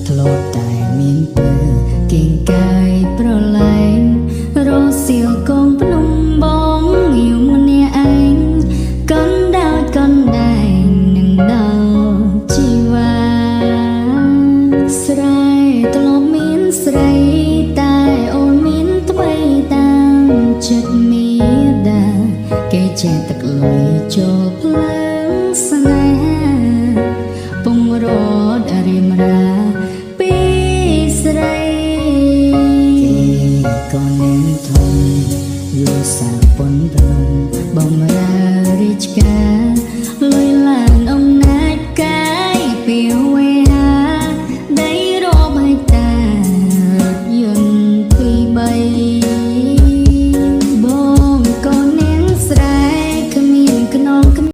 ធ្លាប់តែមានពើគៀងកាយប្រឡែងរសៀលកងភ្នំបងយំម្នាក់ឯងកណ្ដាលកណ្ដែងនឹងដល់ជីវ៉ាស្រែធ្លាប់មានស្រីតែអូនមានថ្មីតាមចិត្តមីដាគេចេះទឹកលុយចូលភ្លើងស្នេហាពងរត់រៀមរាពីស្រីគេក៏នឹងធំយល់សាពុនភ្នំបំរើរាជការល